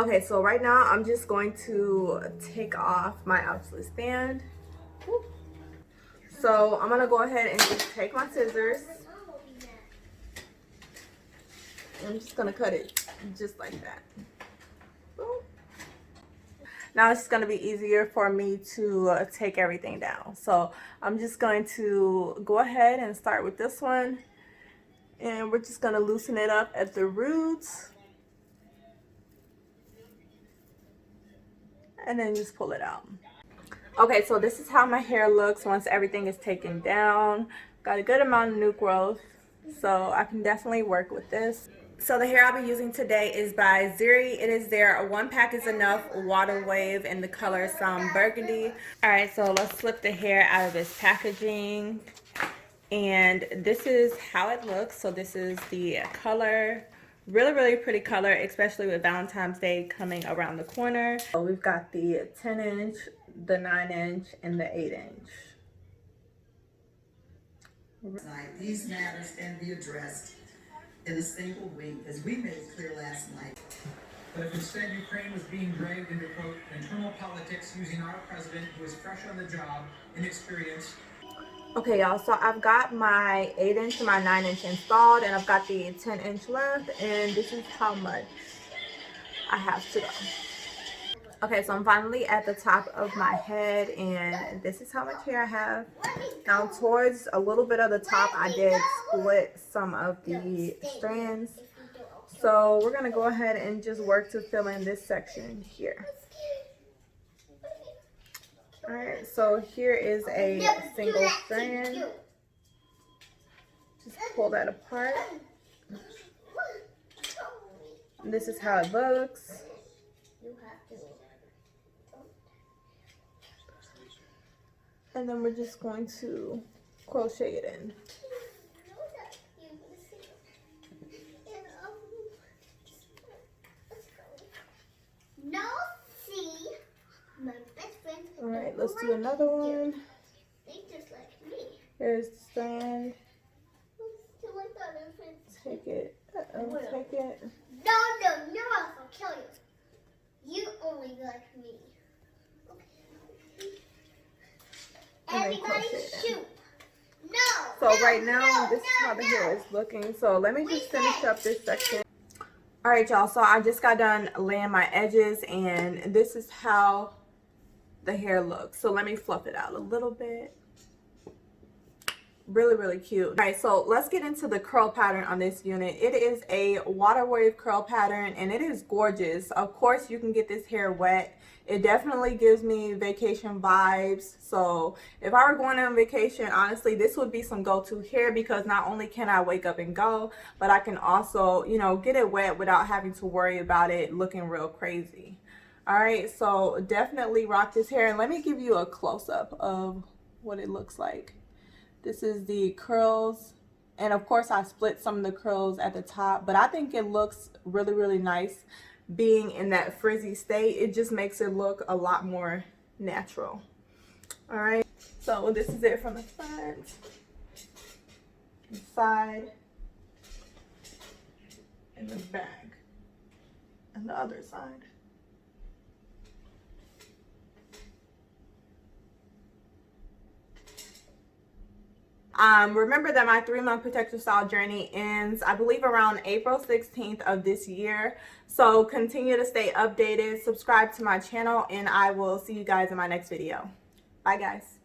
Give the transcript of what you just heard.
Okay, so right now I'm just going to take off my absolute stand. So I'm gonna go ahead and just take my scissors. I'm just gonna cut it just like that. Now it's gonna be easier for me to take everything down. So I'm just going to go ahead and start with this one. And we're just gonna loosen it up at the roots. And then just pull it out. Okay, so this is how my hair looks once everything is taken down. Got a good amount of new growth, so I can definitely work with this. So the hair I'll be using today is by Zury. It is their One Pack is Enough Water Wave in the color Burgundy. Alright, so let's flip the hair out of its packaging. And this is how it looks. So this is the color. Really pretty color, especially with Valentine's Day coming around the corner. So we've got the 10-inch, the 9-inch, and the 8-inch. These matters can be addressed in a single week, as we made clear last night. But if instead Ukraine was being dragged into, quote, internal politics using our president who is fresh on the job, inexperienced. Okay, y'all, so I've got my 8-inch and my 9-inch installed, and I've got the 10-inch left, and this is how much I have to go. Okay, so I'm finally at the top of my head, and this is how much hair I have. Now, towards a little bit of the top, I did split some of the strands. So we're going to go ahead and just work to fill in this section here. Alright, so here is a single strand. Just pull that apart. And this is how it looks. And then we're just going to crochet it in. Alright, let's do another one. Here's the strand. Take it. Take it. No, I'll kill you. You only like me. Everybody shoot. No. So right now, this is how the hair is looking. So let me just finish up this section. Alright, y'all. So I just got done laying my edges, and this is how the hair looks. So let me fluff it out a little bit. Really cute. All right, so let's get into the curl pattern on this unit. It is a water wave curl pattern, and it is gorgeous. Of course, you can get this hair wet. It definitely gives me vacation vibes. So if I were going on vacation, honestly, this would be some go-to hair, because not only can I wake up and go, but I can also, you know, get it wet without having to worry about it looking real crazy. All right, so definitely rock this hair, and let me give you a close-up of what it looks like. This is the curls, and of course I split some of the curls at the top, but I think it looks really nice being in that frizzy state. It just makes it look a lot more natural. All right, so this is it from the front, the side, and the back, and the other side. Remember that my 3-month protective style journey ends, I believe, around April 16th of this year. So continue to stay updated, subscribe to my channel, and I will see you guys in my next video. Bye, guys.